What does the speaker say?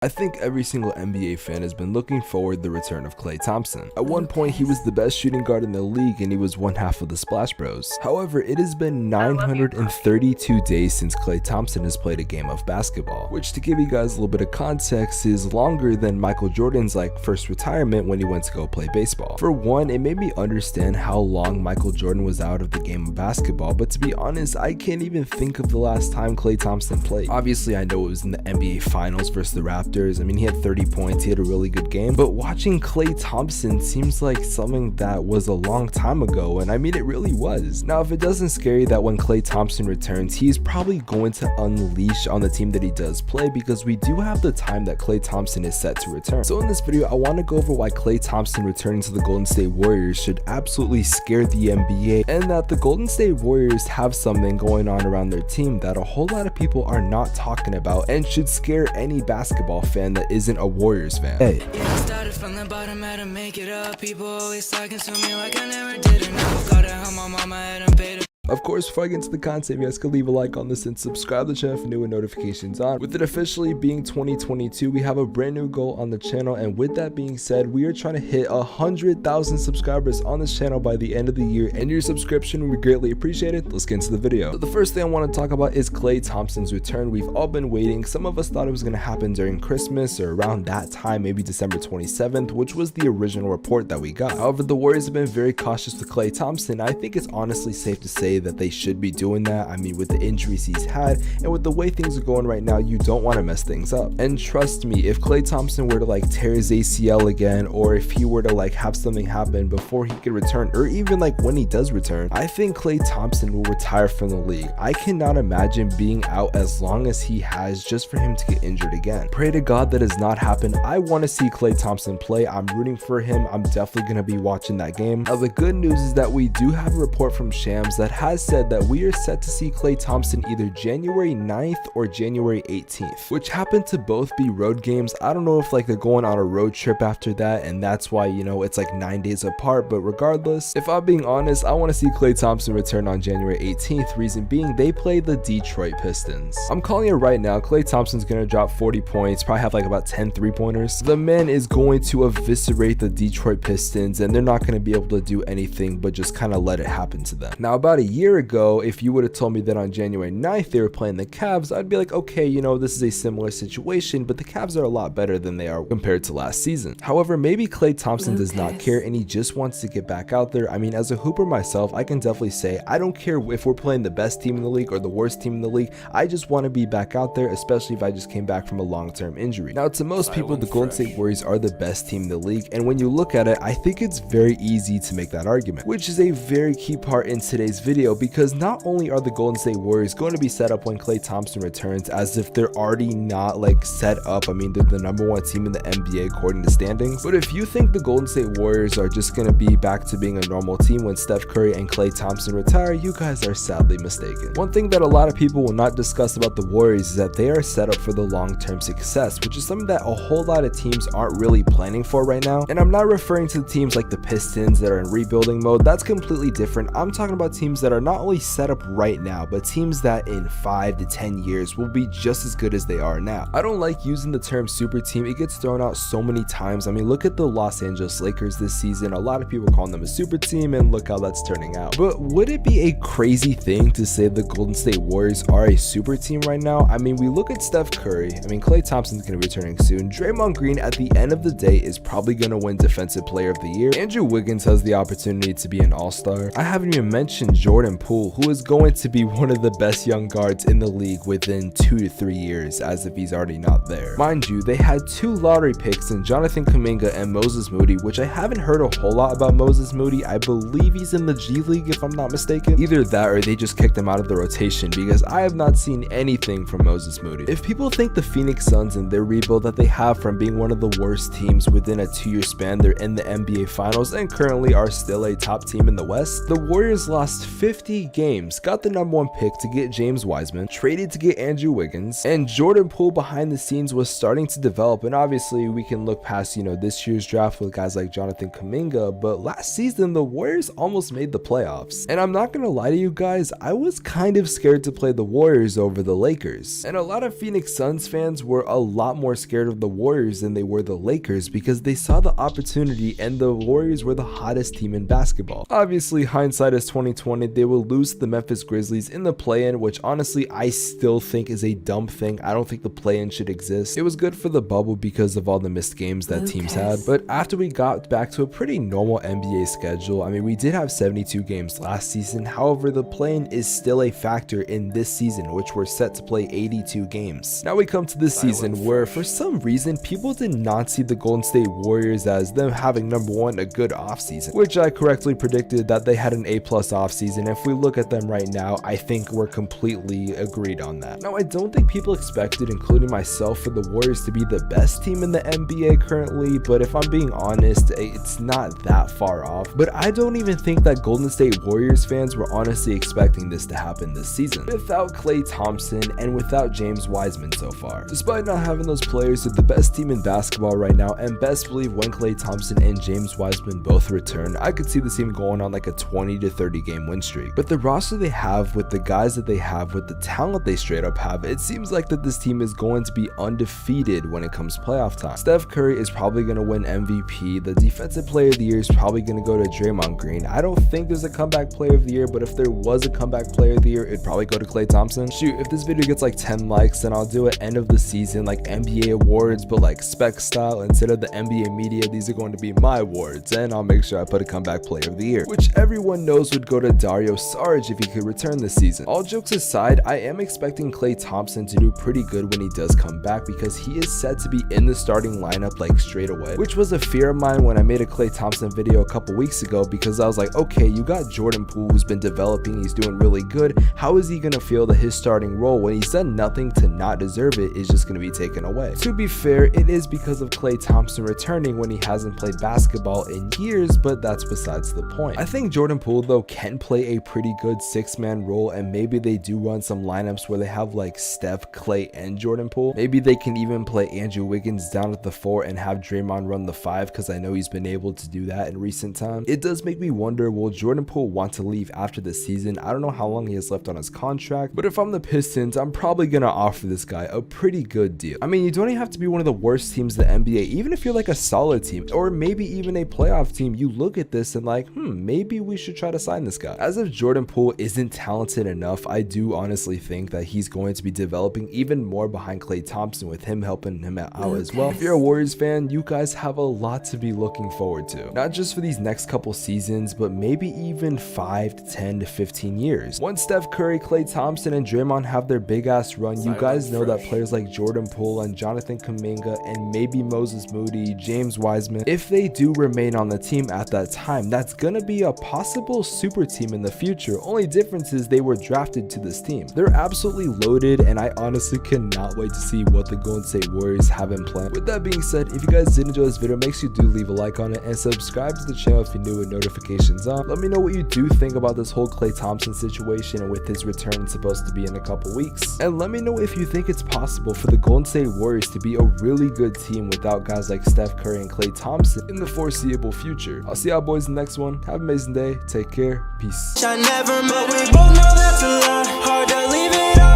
I think every single NBA fan has been looking forward to the return of Klay Thompson. At one point, he was the best shooting guard in the league and he was one half of the Splash Bros. However, it has been 932 days since Klay Thompson has played a game of basketball, which, to give you guys a little bit of context, is longer than Michael Jordan's first retirement when he went to go play baseball. For one, it made me understand how long Michael Jordan was out of the game of basketball, but to be honest, I can't even think of the last time Klay Thompson played. Obviously, I know it was in the NBA Finals versus the Raptors. I mean, he had 30 points, he had a really good game, but watching Klay Thompson seems like something that was a long time ago, and I mean, it really was. Now, if it doesn't scare you that when Klay Thompson returns, he's probably going to unleash on the team that he does play, because we do have the time that Klay Thompson is set to return. So in this video, I want to go over why Klay Thompson returning to the Golden State Warriors should absolutely scare the NBA, and that the Golden State Warriors have something going on around their team that a whole lot of people are not talking about and should scare any basketball fan that isn't a Warriors fan. Hey. Yeah, I started from the bottom, had to make it up. People always talking to me like I never did enough. Gotta help my mama, had to pay the. Of course, before I get into the content, you guys can leave a like on this and subscribe to the channel for new and notifications on. With it officially being 2022, we have a brand new goal on the channel, and with that being said, we are trying to hit 100,000 subscribers on this channel by the end of the year, and your subscription would be greatly appreciated. Let's get into the video. So the first thing I want to talk about is Klay Thompson's return. We've all been waiting. Some of us thought it was going to happen during Christmas or around that time, maybe December 27th, which was the original report that we got. However, the Warriors have been very cautious with Klay Thompson. I think it's honestly safe to say that they should be doing that. I mean, with the injuries he's had and with the way things are going right now, you don't want to mess things up. And trust me, if Klay Thompson were to tear his ACL again, or if he were to have something happen before he could return, or even when he does return, I think Klay Thompson will retire from the league. I cannot imagine being out as long as he has just for him to get injured again. Pray to God that has not happened. I want to see Klay Thompson play. I'm rooting for him. I'm definitely going to be watching that game. Now, the good news is that we do have a report from Shams that has said that we are set to see Klay Thompson either January 9th or January 18th, which happen to both be road games. I don't know if they're going on a road trip after that, and that's why, it's 9 days apart, but regardless, if I'm being honest, I want to see Klay Thompson return on January 18th, reason being they play the Detroit Pistons. I'm calling it right now, Klay Thompson's going to drop 40 points, probably have about 10 3-pointers. The man is going to eviscerate the Detroit Pistons, and they're not going to be able to do anything but just kind of let it happen to them. Now, about a year ago, if you would have told me that on January 9th they were playing the Cavs, I'd be like, okay, this is a similar situation, but the Cavs are a lot better than they are compared to last season. However, maybe Klay Thompson does not care and he just wants to get back out there. I mean, as a hooper myself, I can definitely say I don't care if we're playing the best team in the league or the worst team in the league. I just want to be back out there, especially if I just came back from a long-term injury. Now, to most people, the Golden State Warriors are the best team in the league, and when you look at it, I think it's very easy to make that argument, which is a very key part in today's video, because not only are the Golden State Warriors going to be set up when Klay Thompson returns as if they're already not set up. I mean, they're the #1 team in the NBA according to standings, but if you think the Golden State Warriors are just going to be back to being a normal team when Steph Curry and Klay Thompson retire, you guys are sadly mistaken. One thing that a lot of people will not discuss about the Warriors is that they are set up for the long-term success, which is something that a whole lot of teams aren't really planning for right now. And I'm not referring to the teams like the Pistons that are in rebuilding mode. That's completely different. I'm talking about teams that are not only set up right now, but teams that in 5 to 10 years will be just as good as they are now. I don't like using the term super team. It gets thrown out so many times. I mean, look at the Los Angeles Lakers this season. A lot of people calling them a super team, and look how that's turning out. But would it be a crazy thing to say the Golden State Warriors are a super team right now? I mean, we look at Steph Curry. I mean, Klay Thompson's going to be returning soon. Draymond Green, at the end of the day, is probably going to win Defensive Player of the Year. Andrew Wiggins has the opportunity to be an all-star. I haven't even mentioned Jordan Poole, who is going to be one of the best young guards in the league within 2 to 3 years, as if he's already not there. Mind you, they had 2 lottery picks in Jonathan Kuminga and Moses Moody, which I haven't heard a whole lot about Moses Moody. I believe he's in the G League, if I'm not mistaken. Either that or they just kicked him out of the rotation, because I have not seen anything from Moses Moody. If people think the Phoenix Suns and their rebuild that they have from being one of the worst teams within a 2-year span, they're in the NBA Finals and currently are still a top team in the West. The Warriors lost 50 50 games, got the #1 pick to get James Wiseman, traded to get Andrew Wiggins, and Jordan Poole behind the scenes was starting to develop. And obviously we can look past, this year's draft with guys like Jonathan Kuminga, but last season the Warriors almost made the playoffs. And I'm not gonna lie to you guys, I was kind of scared to play the Warriors over the Lakers. And a lot of Phoenix Suns fans were a lot more scared of the Warriors than they were the Lakers because they saw the opportunity and the Warriors were the hottest team in basketball. Obviously hindsight is 2020, they will lose to the Memphis Grizzlies in the play-in, which honestly I still think is a dumb thing. I don't think the play-in should exist. It was good for the bubble because of all the missed games that teams had, but after we got back to a pretty normal NBA schedule, I mean, we did have 72 games last season. However, the play-in is still a factor in this season, which we're set to play 82 games. Now we come to this season where for some reason people did not see the Golden State Warriors as them having #1 a good offseason, which I correctly predicted that they had an A+ offseason. If we look at them right now, I think we're completely agreed on that. Now I don't think people expected, including myself, for the Warriors to be the best team in the NBA currently, but if I'm being honest, it's not that far off. But I don't even think that Golden State Warriors fans were honestly expecting this to happen this season, without Klay Thompson and without James Wiseman so far. Despite not having those players, they're the best team in basketball right now, and best believe when Klay Thompson and James Wiseman both return, I could see this team going on like a 20 to 30 game win streak. But the roster they have, with the guys that they have, with the talent they straight up have, it seems like that this team is going to be undefeated when it comes playoff time. Steph Curry is probably going to win MVP. The defensive player of the year is probably going to go to Draymond Green. I don't think there's a comeback player of the year, but if there was a comeback player of the year, it'd probably go to Klay Thompson. Shoot, if this video gets like 10 likes, then I'll do it end of the season like NBA awards, but like Spex style. Instead of the NBA media, these are going to be my awards, and I'll make sure I put a comeback player of the year, which everyone knows would go to Dario Saric if he could return this season. All jokes aside, I am expecting Klay Thompson to do pretty good when he does come back because he is set to be in the starting lineup like straight away, which was a fear of mine when I made a Klay Thompson video a couple weeks ago, because I was like, okay, you got Jordan Poole who's been developing, he's doing really good. How is he gonna feel that his starting role when he's done nothing to not deserve it is just gonna be taken away? To be fair, it is because of Klay Thompson returning when he hasn't played basketball in years, but that's besides the point. I think Jordan Poole though can play a pretty good 6-man role, and maybe they do run some lineups where they have like Steph, Klay, and Jordan Poole. Maybe they can even play Andrew Wiggins down at the 4 and have Draymond run the 5, because I know he's been able to do that in recent times. It does make me wonder, will Jordan Poole want to leave after the season? I don't know how long he has left on his contract, but if I'm the Pistons, I'm probably gonna offer this guy a pretty good deal. I mean, you don't even have to be one of the worst teams in the NBA. Even if you're like a solid team or maybe even a playoff team, you look at this and like, maybe we should try to sign this guy. As if Jordan Poole isn't talented enough, I do honestly think that he's going to be developing even more behind Klay Thompson, with him helping him out as well. If you're a Warriors fan, you guys have a lot to be looking forward to, not just for these next couple seasons, but maybe even 5 to 10 to 15 years. Once Steph Curry, Klay Thompson, and Draymond have their big ass run, you guys know that players like Jordan Poole and Jonathan Kuminga and maybe Moses Moody, James Wiseman, if they do remain on the team at that time, that's gonna be a possible super team in the future. Only difference is they were drafted to this team. They're absolutely loaded, and I honestly cannot wait to see what the Golden State Warriors have in plan. With that being said, if you guys did enjoy this video, make sure you do leave a like on it and subscribe to the channel if you're new with notifications on. Let me know what you do think about this whole Klay Thompson situation and with his return supposed to be in a couple weeks. And let me know if you think it's possible for the Golden State Warriors to be a really good team without guys like Steph Curry and Klay Thompson in the foreseeable future. I'll see y'all boys in the next one. Have an amazing day. Take care. Peace. I never met, but we both know that's a lie. Hard to leave it all.